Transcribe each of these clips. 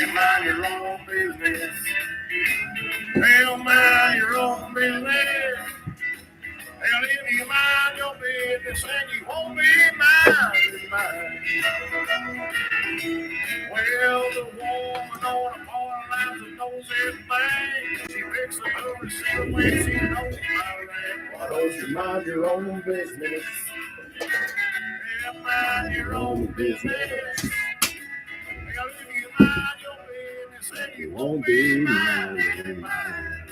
you mind your own business? Well, mind your own business. Well, if you mind your business, then you won't be minding mine. Well, the woman on the phone lines that knows everything. She picks up her receiver when she knows my name. Why don't you mind your own business? Yeah, mind your own business. Well, if you mind your business, then you won't be minding mine.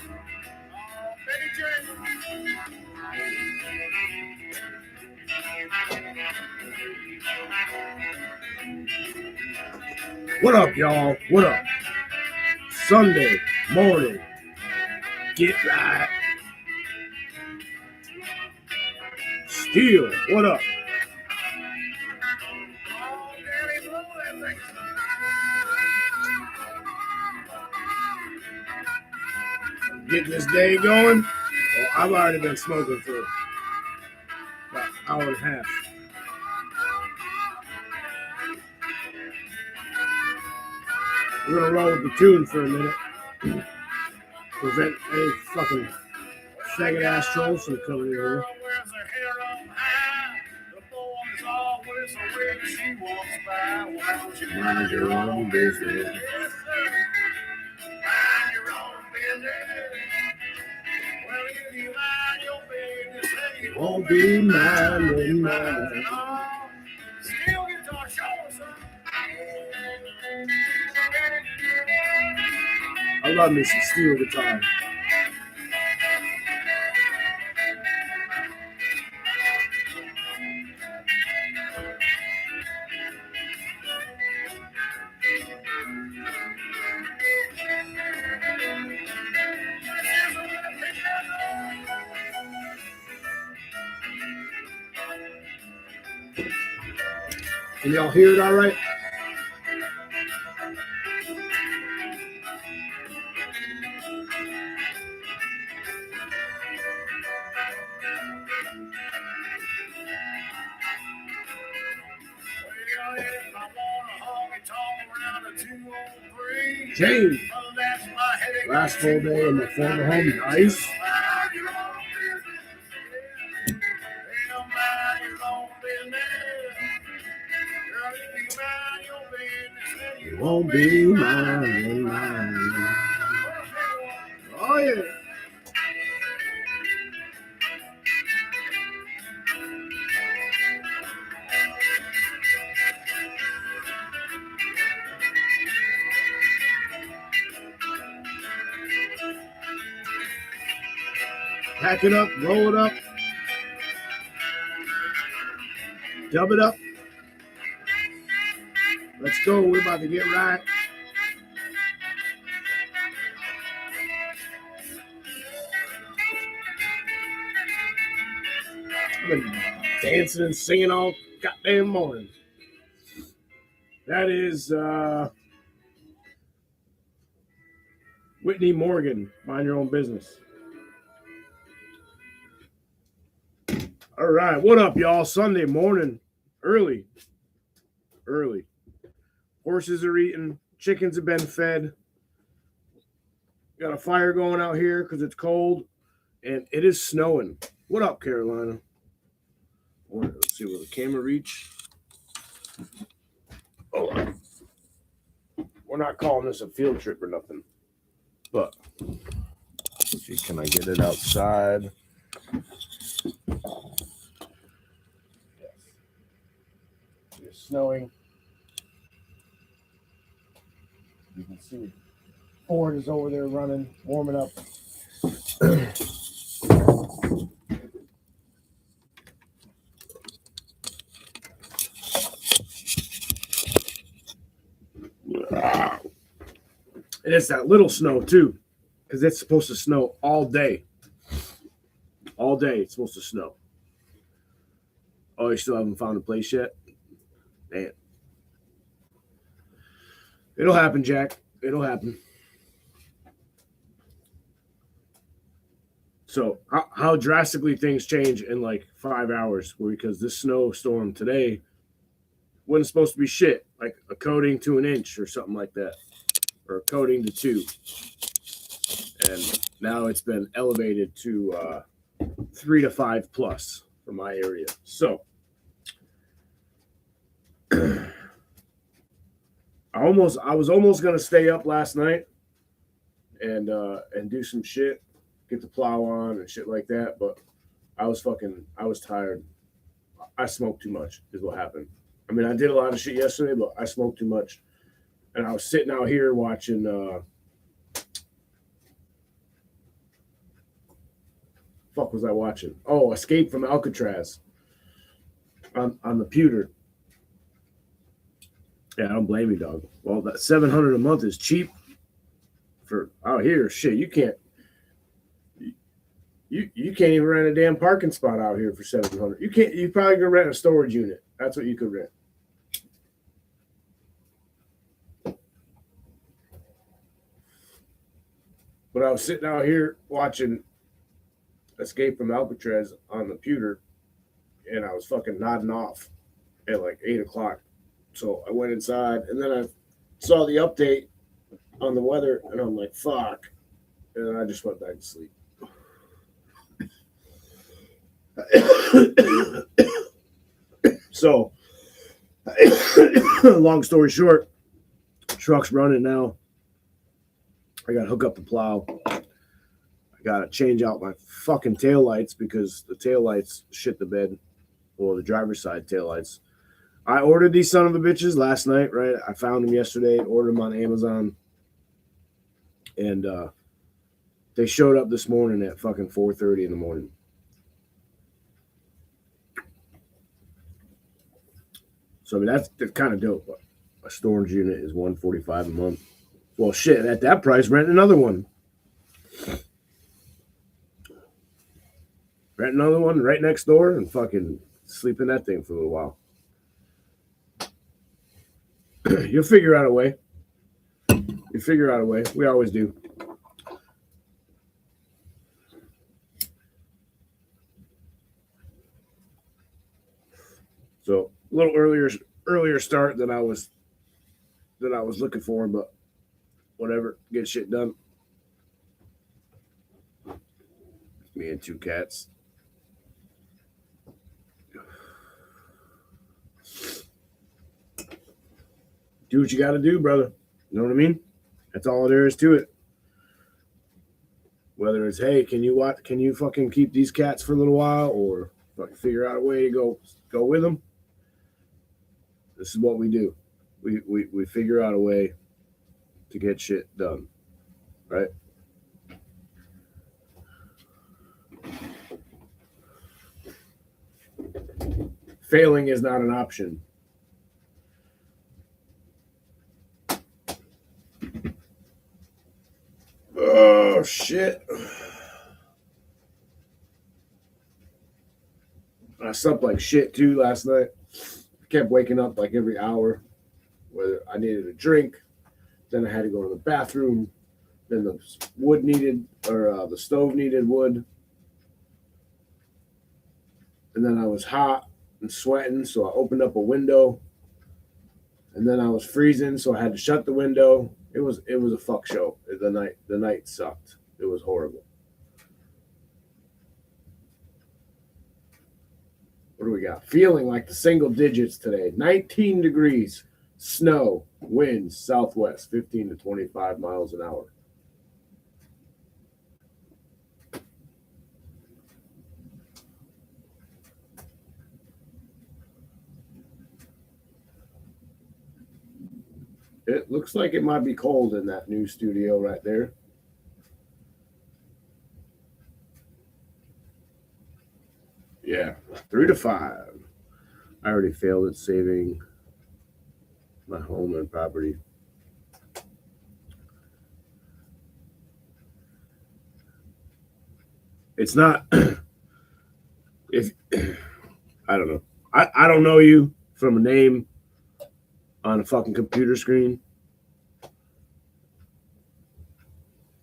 Oh, Betty Jane. What up, y'all? What up? Sunday morning. Get right. Steel. What up? Oh, Daddy, blow that thing. Getting this day going. Well, I've already been smoking for about an hour and a half. We're gonna roll with the tune for a minute. Prevent any fucking faggot ass trolls from coming in here. Wears her hair up high. The boy's always the way she walks by. Why don't you mind your own business? Yes, sir. Mind your own business. Well, if you mind your business, then you won't be minding mine. Still guitar, show us, sir. I love me some steel guitar. Can y'all hear it all right? James, last full day in my former home, nice. You won't be mine. Oh yeah. Pack it up, roll it up, dub it up. Let's go. We're about to get right. I've been dancing and singing all goddamn morning. That is Whitney Morgan, Mind Your Own Business. All right, what up, y'all? Sunday morning, early. Horses are eating, chickens have been fed. Got a fire going out here because it's cold, and it is snowing. What up, Carolina? Let's see, will the camera reach? Hold on. We're not calling this a field trip or nothing, but let's see, can I get it outside? It's snowing. You can see Ford is over there running, warming up. And it's that little snow too, because it's supposed to snow all day. All day it's supposed to snow. Oh, you still haven't found a place yet? Man. It'll happen, Jack. It'll happen. So how drastically things change in like 5 hours, because this snowstorm today wasn't supposed to be shit, like a coating to an inch or something like that. or coating to 2. And now it's been elevated to 3 to 5 plus for my area. So I was almost gonna stay up last night and do some shit, get the plow on and shit like that, but I was tired. I smoked too much is what happened. I mean, I did a lot of shit yesterday, but I smoked too much. And I was sitting out here watching fuck was I watching? Oh, Escape from Alcatraz on the pewter. Yeah, I don't blame you, dog. Well, that $700 a month is cheap for out here. Shit, you can't even rent a damn parking spot out here for $700. You can't. You probably could rent a storage unit. That's what you could rent. But I was sitting out here watching Escape from Alcatraz on the pewter, and I was fucking nodding off at like 8 o'clock. So I went inside, and then I saw the update on the weather, and I'm like, fuck. And then I just went back to sleep. So, long story short, truck's running now. I got to hook up the plow. I got to change out my fucking taillights because the taillights shit the bed. Well, the driver's side taillights. I ordered these son of a bitches last night, right? I found them yesterday, ordered them on Amazon. And they showed up this morning at fucking 4:30 in the morning. So, I mean, that's kind of dope. A storage unit is $145 a month. Well, shit, at that price, rent another one. Rent another one right next door and fucking sleep in that thing for a little while. You'll figure out a way. You figure out a way. We always do. So a little earlier start than I was looking for, but whatever, get shit done. Me and 2 cats. Do what you got to do, brother. You know what I mean? That's all there is to it. Whether it's, hey, can you fucking keep these cats for a little while, or fucking figure out a way to go with them. This is what we do. We figure out a way to get shit done, right? Failing is not an option. Oh, shit. I slept like shit, too, last night. Kept waking up like every hour, whether I needed a drink, then I had to go to the bathroom, then the the stove needed wood, and then I was hot and sweating, so I opened up a window, and then I was freezing, so I had to shut the window. It was a fuck show. The night sucked. It was horrible. What do we got? Feeling like the single digits today. 19 degrees, snow, winds, southwest, 15 to 25 miles an hour. It looks like it might be cold in that new studio right there. Yeah, 3 to 5. I already failed at saving my home and property. It's not. If I don't know. I don't know you from a name on a fucking computer screen.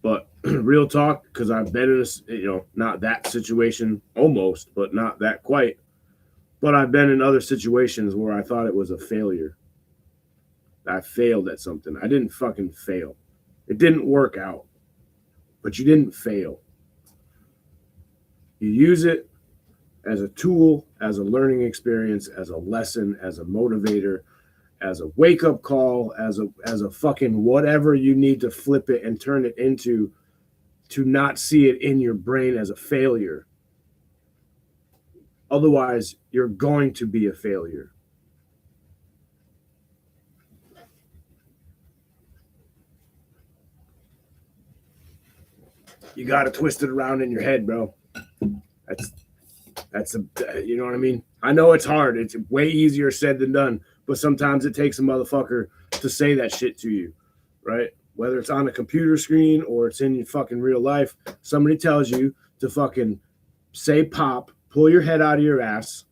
But real talk, because I've been in this, not that situation almost, but not that quite. But I've been in other situations where I thought it was a failure. I failed at something. I didn't fucking fail. It didn't work out, but you didn't fail. You use it as a tool, as a learning experience, as a lesson, as a motivator, as a wake up call, as a fucking whatever you need to flip it and turn it into, to not see it in your brain as a failure. Otherwise, you're going to be a failure. You got to twist it around in your head, bro. That's a, you know what I mean? I know it's hard. It's way easier said than done, but sometimes it takes a motherfucker to say that shit to you, right? Whether it's on a computer screen or it's in your fucking real life, somebody tells you to fucking say pop, pull your head out of your ass,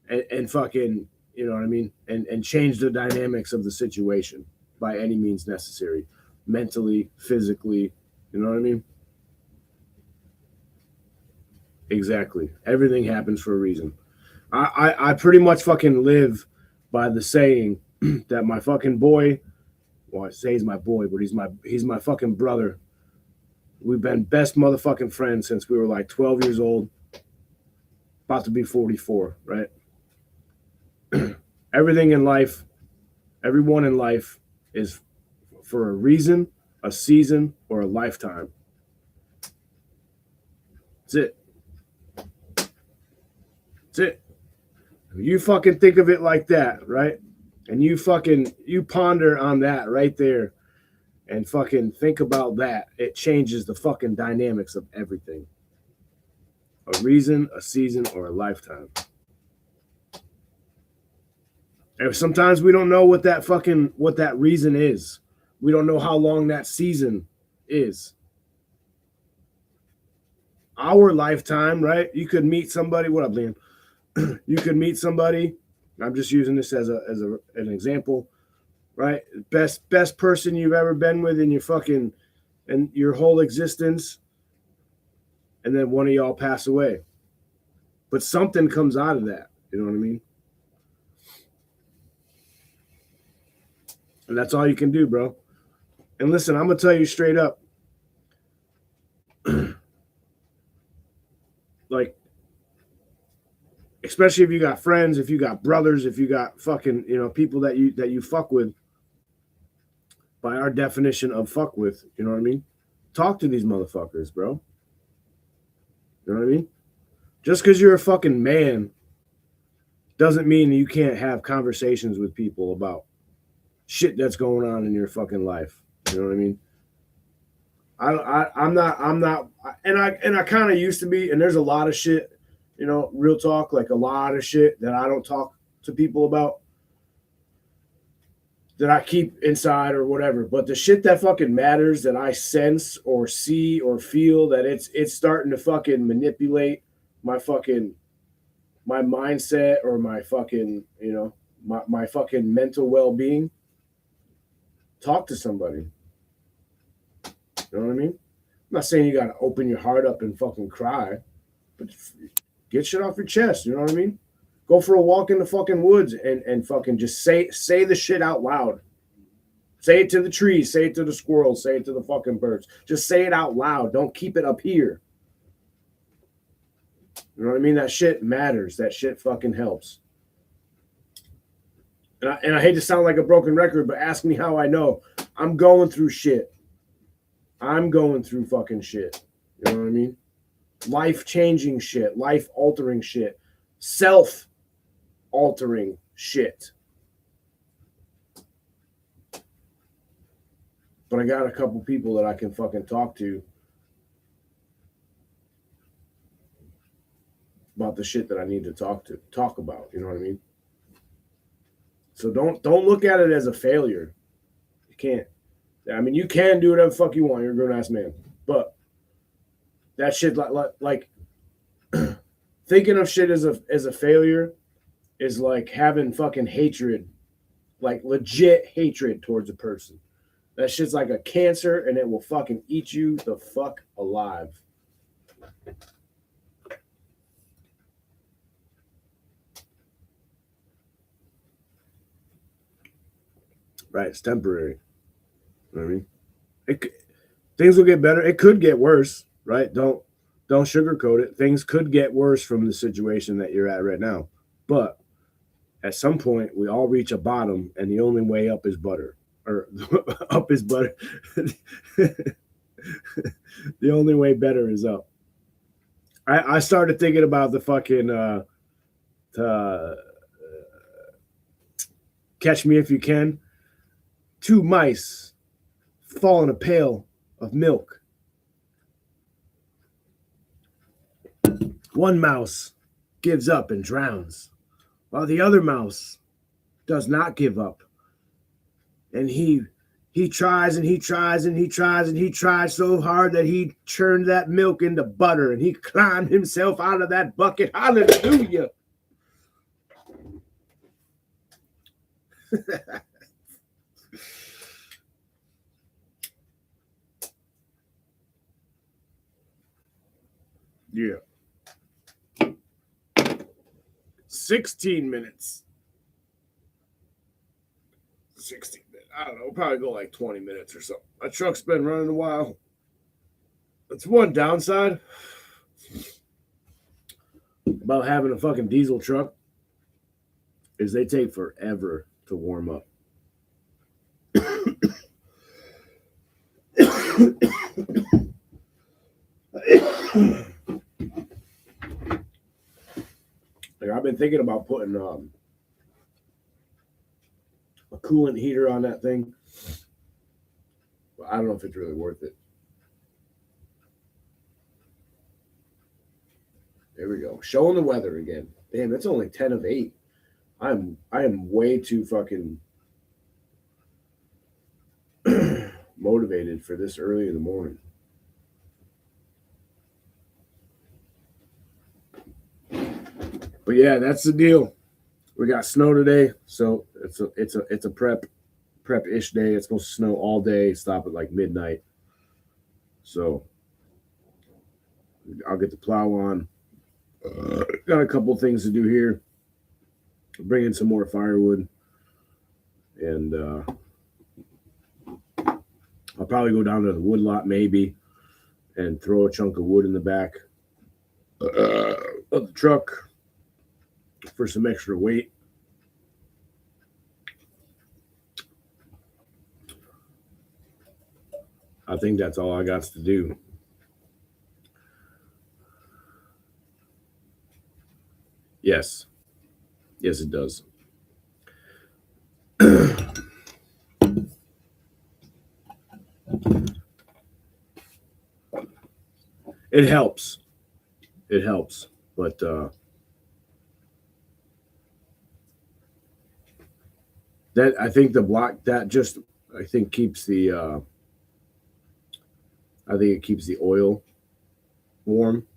and fucking, you know what I mean? And change the dynamics of the situation by any means necessary, mentally, physically, you know what I mean? Exactly. Everything happens for a reason. I pretty much fucking live by the saying that my fucking boy, well, I say he's my boy, but he's my fucking brother. We've been best motherfucking friends since we were like 12 years old, about to be 44, right? Everything in life, everyone in life is for a reason, a season, or a lifetime. That's it. That's it. You fucking think of it like that, right? And you ponder on that right there and fucking think about that. It changes the fucking dynamics of everything. A reason, a season, or a lifetime. And sometimes we don't know what that reason is. We don't know how long that season is. Our lifetime, right? You could meet somebody. What up, Liam? You could meet somebody. I'm just using this as an example, right? Best person you've ever been with in your whole existence, and then one of y'all pass away. But something comes out of that. You know what I mean? And that's all you can do, bro. And listen, I'm gonna tell you straight up. Like, especially if you got friends, if you got brothers, if you got fucking, people that you fuck with, by our definition of fuck with, you know what I mean? Talk to these motherfuckers, bro. You know what I mean? Just because you're a fucking man doesn't mean you can't have conversations with people about shit that's going on in your fucking life. You know what I mean? I'm not, and I kind of used to be, and there's a lot of shit, real talk, like a lot of shit that I don't talk to people about, that I keep inside or whatever. But the shit that fucking matters, that I sense or see or feel that it's starting to fucking manipulate my mindset or my fucking, my fucking mental well-being, talk to somebody. You know what I mean? I'm not saying you got to open your heart up and fucking cry, but get shit off your chest. You know what I mean? Go for a walk in the fucking woods and fucking just say the shit out loud. Say it to the trees, say it to the squirrels, say it to the fucking birds. Just say it out loud. Don't keep it up here. You know what I mean? That shit matters. That shit fucking helps. And I hate to sound like a broken record, but ask me how I know. I'm going through shit. I'm going through fucking shit. You know what I mean? Life-changing shit. Life-altering shit. Self-altering shit. But I got a couple people that I can fucking talk to about the shit that I need to talk about. You know what I mean? So don't look at it as a failure. You can't. I mean, you can do whatever the fuck you want. You're a grown ass man. But that shit, like thinking of shit as a failure is like having fucking hatred, like legit hatred towards a person. That shit's like a cancer, and it will fucking eat you the fuck alive. Right, it's temporary. You know what I mean? Things will get better. It could get worse, right? Don't sugarcoat it. Things could get worse from the situation that you're at right now. But at some point, we all reach a bottom, and the only way up is butter, or up is butter. The only way better is up. I started thinking about the fucking Catch Me If You Can. Two mice fall in a pail of milk. One mouse gives up and drowns, while the other mouse does not give up. And he tries and he tries and he tries and he tries so hard that he churned that milk into butter, and he climbed himself out of that bucket. Hallelujah. Yeah. 16 minutes. 16 minutes. I don't know. We'll probably go like 20 minutes or something. My truck's been running a while. It's one downside about having a fucking diesel truck is they take forever to warm up. Like, I've been thinking about putting a coolant heater on that thing, but I don't know if it's really worth it. There we go. Showing the weather again. Damn, it's only 10 of 8. I am way too fucking motivated for this early in the morning. But yeah, that's the deal. We got snow today, so it's a prep-ish day. It's supposed to snow all day, stop at like midnight. So I'll get the plow on. Got a couple things to do here. Bring in some more firewood, and I'll probably go down to the wood lot maybe and throw a chunk of wood in the back of the truck for some extra weight. I think that's all I got to do. Yes, it does. It helps. But that I think the block that just I think keeps the I think it keeps the oil warm.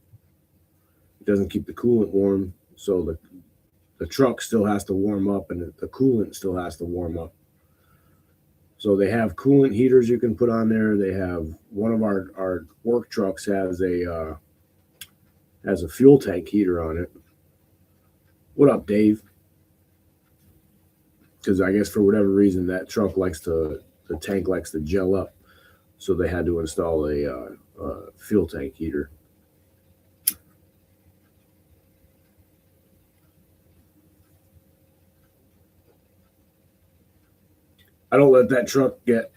It doesn't keep the coolant warm, so the truck still has to warm up, and the coolant still has to warm up. So they have coolant heaters you can put on there. They have one of our work trucks has a fuel tank heater on it. What up, Dave? Because I guess for whatever reason that truck the tank likes to gel up, so they had to install a fuel tank heater. I don't let that truck get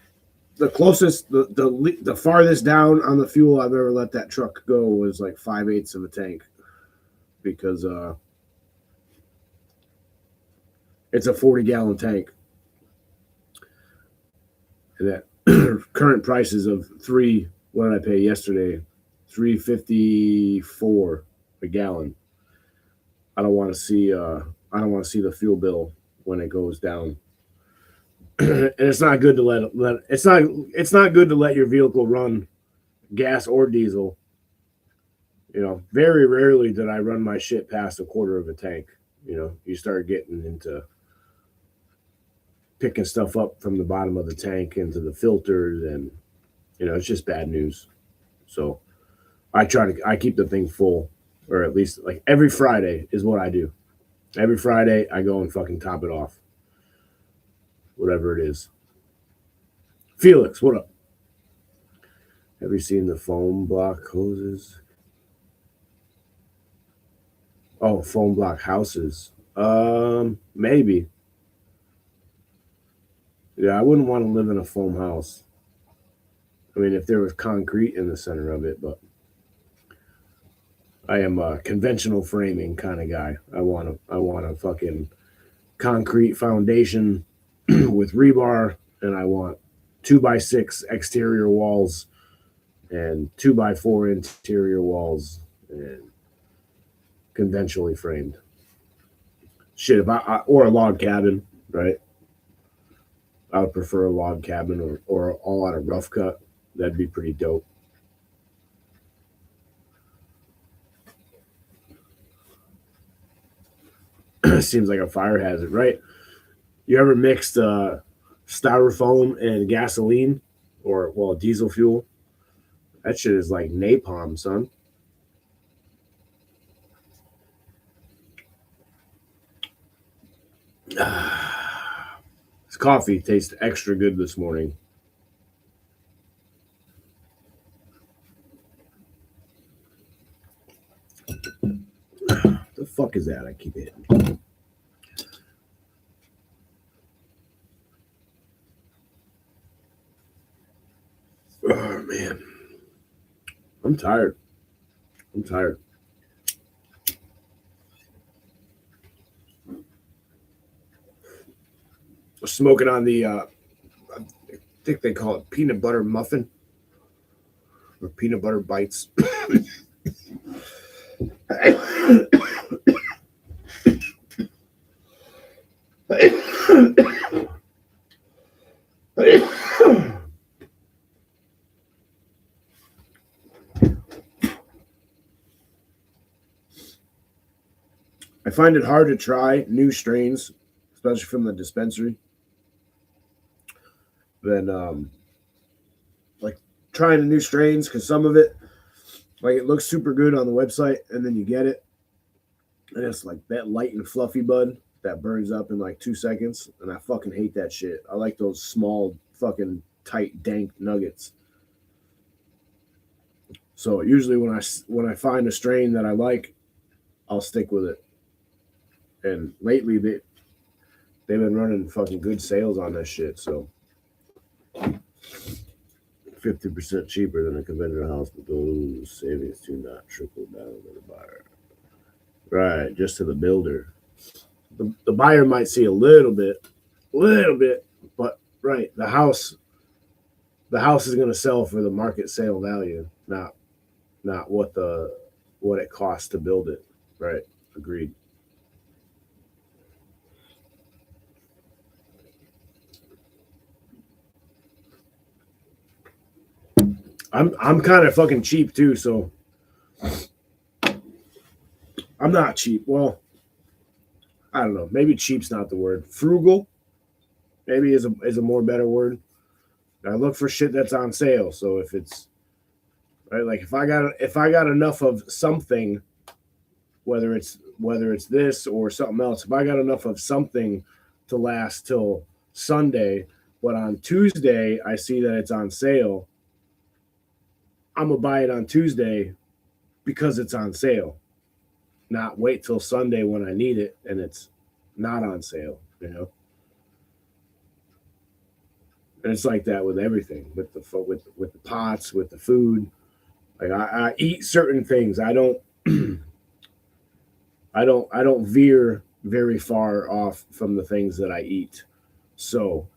the closest, the farthest down on the fuel I've ever let that truck go was like 5/8 of a tank, because it's a 40-gallon tank, and that current prices of what did I pay yesterday? $3.54 a gallon. I don't want to see the fuel bill when it goes down. And it's not good to let it's not good to let your vehicle run gas or diesel. Very rarely did I run my shit past a quarter of a tank. You start getting into picking stuff up from the bottom of the tank into the filters, and it's just bad news. So I keep the thing full, or at least like every Friday is what I do. Every Friday I go and fucking top it off. Whatever it is. Felix, what up? Have you seen the foam block hoses? Oh, foam block houses. Maybe. Yeah, I wouldn't want to live in a foam house. I mean, if there was concrete in the center of it, but I am a conventional framing kind of guy. I want a fucking concrete foundation with rebar, and I want 2x6 exterior walls and 2x4 interior walls and conventionally framed. Shit, if I or a log cabin, right? I would prefer a log cabin or all out of rough cut. That'd be pretty dope. Seems like a fire hazard, right? You ever mixed styrofoam and gasoline or, well, diesel fuel? That shit is like napalm, son. This coffee tastes extra good this morning. The fuck is that? I keep hitting. Oh man, I'm tired. I'm tired. Smoking on the I think they call it peanut butter muffin or peanut butter bites. I find it hard to try new strains, especially from the dispensary, than like trying the new strains because some of it, like, it looks super good on the website, and then you get it, and it's like that light and fluffy bud that burns up in like 2 seconds, and I fucking hate that shit. I like those small, fucking tight, dank nuggets. So usually when I find a strain that I like, I'll stick with it. And lately they've been running fucking good sales on this shit. So 50% cheaper than a conventional house, but those savings do not trickle down to the buyer. Right, just to the builder. The buyer might see a little bit, but right, the house is going to sell for the market sale value, not what it costs to build it. Right, agreed. I'm kind of fucking cheap too, so I'm not cheap. Well, I don't know. Maybe cheap's not the word. Frugal, maybe is a more better word. I look for shit that's on sale. So if it's right, like if I got enough of something, whether it's this or something else, if I got enough of something to last till Sunday, but on Tuesday I see that it's on sale, I'm gonna buy it on Tuesday because it's on sale, not wait till Sunday when I need it and it's not on sale, you know. And it's like that with everything, with the pots, with the food. Like I eat certain things. I don't veer very far off from the things that I eat. So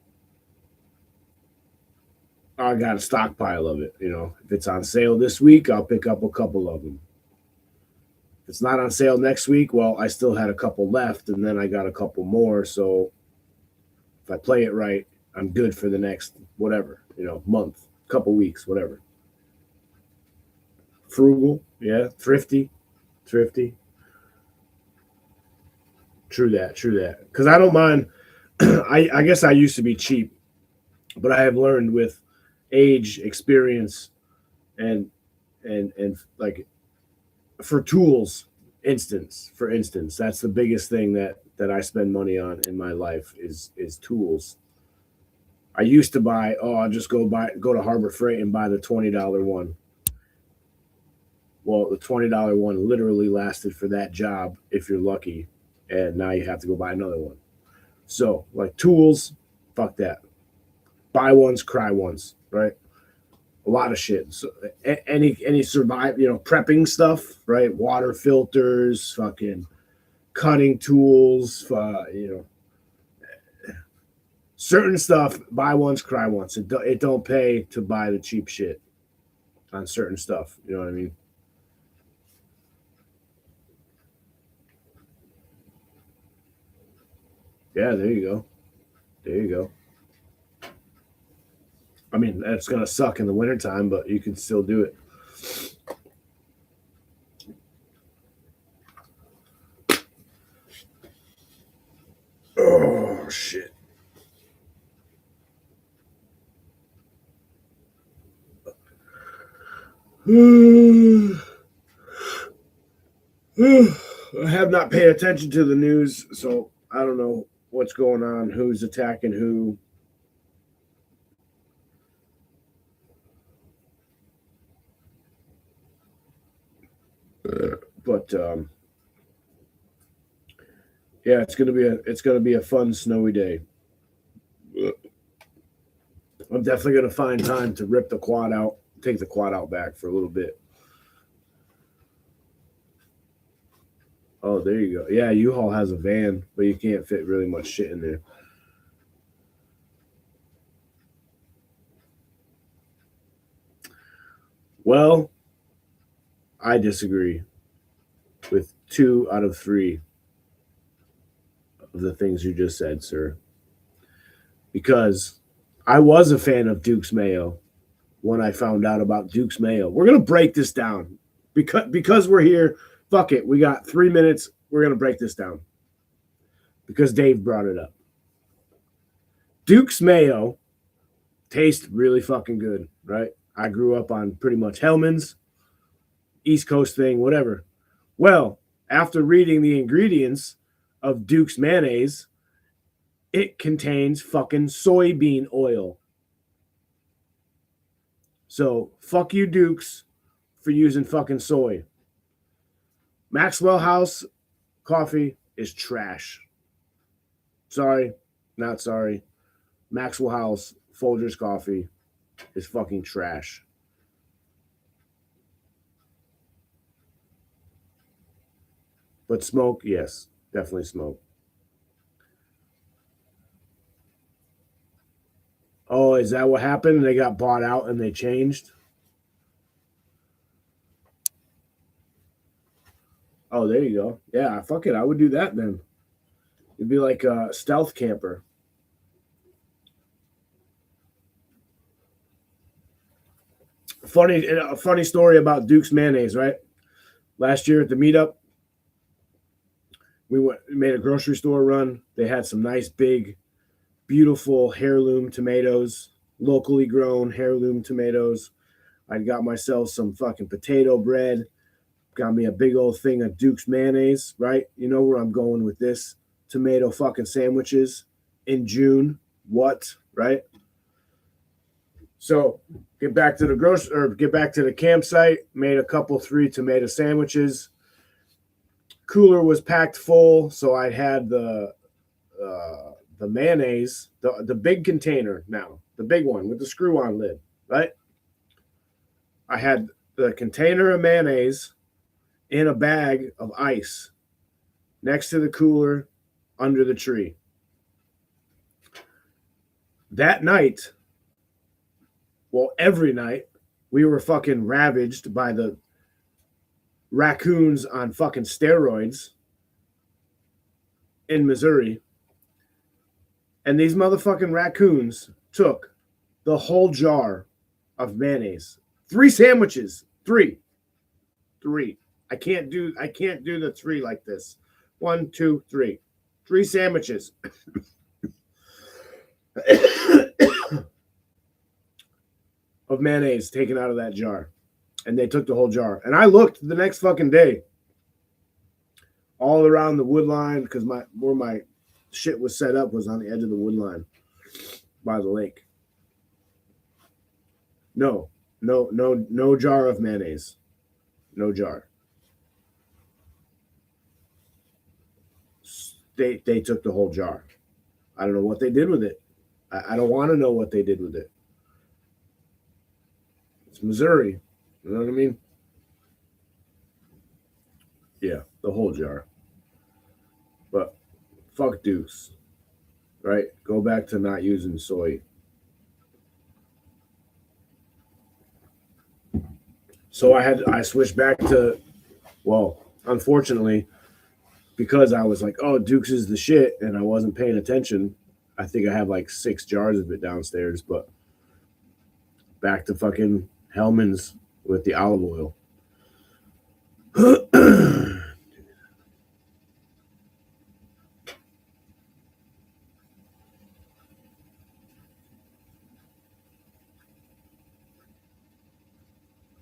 I got a stockpile of it. You know, if it's on sale this week, I'll pick up a couple of them. If it's not on sale next week, well, I still had a couple left, and then I got a couple more. So if I play it right, I'm good for the next whatever, month, couple weeks, whatever. Frugal, yeah, thrifty. True that, true that. Because I don't mind. I guess I used to be cheap, but I have learned with age, experience, and and like for tools, for instance, that's the biggest thing that I spend money on in my life is tools. I used to buy, I'll just go to Harbor Freight and buy the $20 one. Well, the $20 one literally lasted for that job if you're lucky, and now you have to go buy another one. So, like tools, fuck that. Buy ones, cry ones, right? A lot of shit. So any survive, prepping stuff, right? Water filters, fucking cutting tools, certain stuff. Buy once, cry once. It don't pay to buy the cheap shit on certain stuff. You know what I mean? Yeah, there you go. There you go. I mean, that's gonna suck in the wintertime, but you can still do it. Oh shit. I have not paid attention to the news, so I don't know what's going on, who's attacking who. But yeah, it's gonna be a fun snowy day. I'm definitely gonna find time to rip the quad out, take the quad out back for a little bit. Oh, there you go. Yeah, U-Haul has a van, but you can't fit really much shit in there. Well, I disagree with 2 out of 3 of the things you just said, sir. Because I was a fan of Duke's Mayo when I found out about Duke's Mayo. We're gonna break this down because we're here. Fuck it, we got 3 minutes. We're gonna break this down because Dave brought it up. Duke's Mayo tastes really fucking good, right? I grew up on pretty much Hellman's, East Coast thing, whatever. Well, after reading the ingredients of Duke's mayonnaise, it contains fucking soybean oil. So fuck you, Dukes, for using fucking soy. Maxwell House coffee is trash. Sorry, not sorry. Maxwell House Folgers coffee is fucking trash. But smoke, yes, definitely smoke. Oh, is that what happened? They got bought out and they changed? Oh, there you go. Yeah, fuck it. I would do that then. It'd be like a stealth camper. A funny story about Duke's mayonnaise, right? Last year at the meetup, we made a grocery store run. They had some nice, big, beautiful heirloom tomatoes, locally grown heirloom tomatoes. I got myself some fucking potato bread. Got me a big old thing of Duke's mayonnaise, right? You know where I'm going with this. Tomato fucking sandwiches in June. What, right? So get back to the campsite, made a couple 3 tomato sandwiches. Cooler was packed full, so I had the mayonnaise, the big container now, the big one with the screw-on lid, right? I had the container of mayonnaise in a bag of ice next to the cooler under the tree. That night, well, every night, we were fucking ravaged by the raccoons on fucking steroids in Missouri. And these motherfucking raccoons took the whole jar of mayonnaise. 3 sandwiches. 3. I can't do the 3 like this. 1, 2, 3. 3 sandwiches. of mayonnaise taken out of that jar. And they took the whole jar. And I looked the next fucking day all around the wood line because where my shit was set up was on the edge of the wood line by the lake. No jar of mayonnaise. No jar. They took the whole jar. I don't know what they did with it. I don't want to know what they did with it. It's Missouri. You know what I mean? Yeah, the whole jar. But fuck Dukes. Right? Go back to not using soy. So I switched back to, well, unfortunately, because I was like, oh, Dukes is the shit, and I wasn't paying attention. I think I have like 6 jars of it downstairs, but back to fucking Hellman's with the olive oil.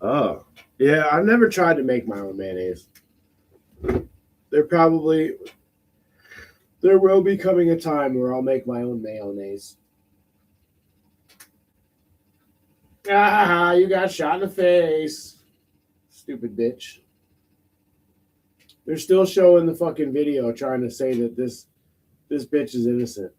Oh, yeah, I've never tried to make my own mayonnaise. There will be coming a time where I'll make my own mayonnaise. Ah, you got shot in the face. Stupid bitch. They're still showing the fucking video trying to say that this bitch is innocent.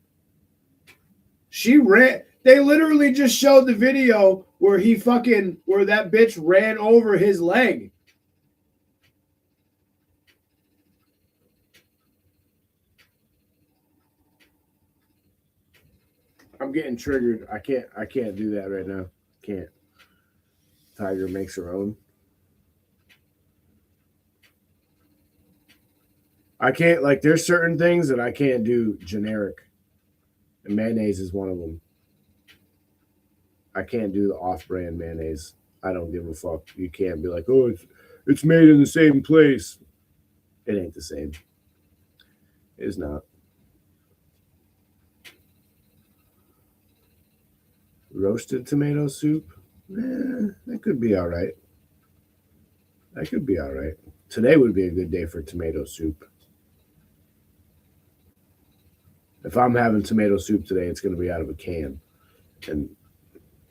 She ran. They literally just showed the video where where that bitch ran over his leg. I'm getting triggered. I can't do that right now. Can't. Tiger makes her own. I can't, like, there's certain things that I can't do generic. And mayonnaise is one of them. I can't do the off-brand mayonnaise. I don't give a fuck. You can't be like, oh, it's made in the same place. It ain't the same. It's not. Roasted tomato soup? That could be all right. That could be all right. Today would be a good day for tomato soup. If I'm having tomato soup today, it's going to be out of a can, and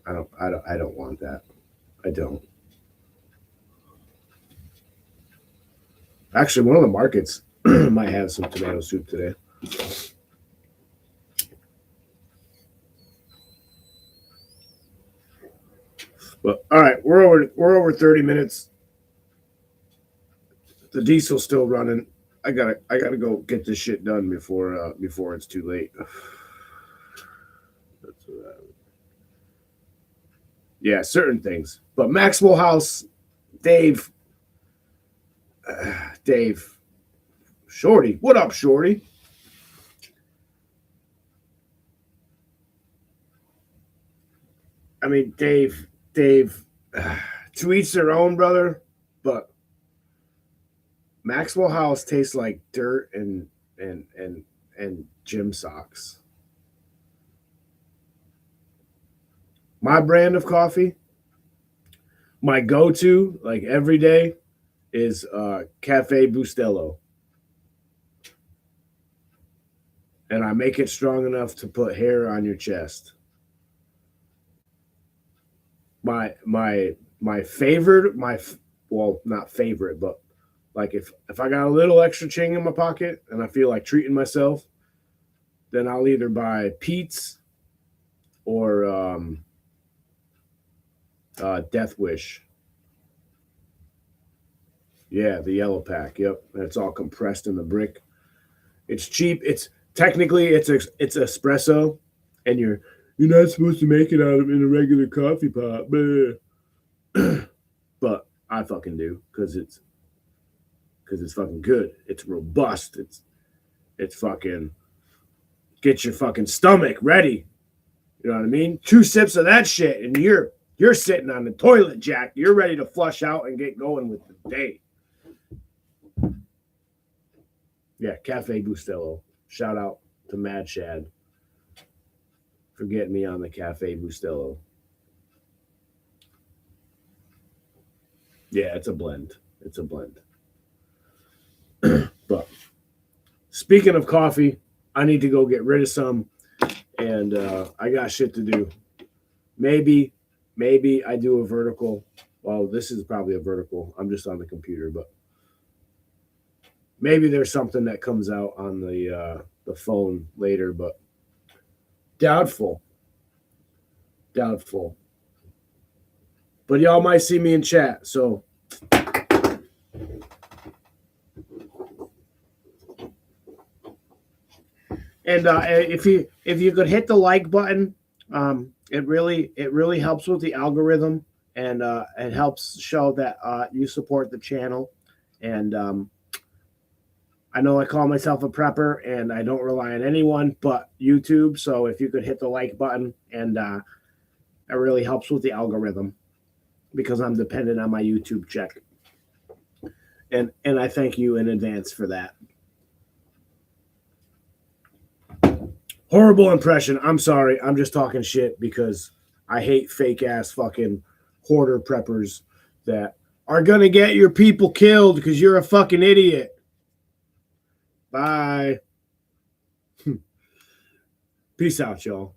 I don't want that. I don't. Actually, one of the markets might have some tomato soup today. But all right, we're over 30 minutes. The diesel's still running. I gotta go get this shit done before it's too late. Yeah, certain things. But Maxwell House, Dave, Shorty, what up, Shorty? I mean, Dave, to each their own, brother. But Maxwell House tastes like dirt and gym socks. My brand of coffee, my go-to, like every day, is Cafe Bustelo. And I make it strong enough to put hair on your chest. My favorite, well, not favorite, but like if I got a little extra change in my pocket and I feel like treating myself, then I'll either buy Pete's or Death Wish. Yeah, the yellow pack. Yep, that's all compressed in the brick. It's cheap. It's technically it's espresso, and you're not supposed to make it out of in a regular coffee pot, but I fucking do because it's fucking good. It's robust. It's fucking get your fucking stomach ready. You know what I mean? 2 sips of that shit, and you're sitting on the toilet, Jack. You're ready to flush out and get going with the day. Yeah, Cafe Bustelo. Shout out to Mad Shad for getting me on the Cafe Bustelo. Yeah, it's a blend. It's a blend. But speaking of coffee, I need to go get rid of some, and I got shit to do. Maybe Maybe I do a vertical. Well, this is probably a vertical. I'm just on the computer, but maybe there's something that comes out on the phone later, but doubtful. Doubtful. But y'all might see me in chat, so and if you could hit the like button, it really helps with the algorithm, and it helps show that you support the channel. And I know I call myself a prepper, and I don't rely on anyone but YouTube. So if you could hit the like button, and it really helps with the algorithm, because I'm dependent on my YouTube check. And I thank you in advance for that. Horrible impression. I'm sorry. I'm just talking shit because I hate fake ass fucking hoarder preppers that are going to get your people killed because you're a fucking idiot. Bye. Peace out, y'all.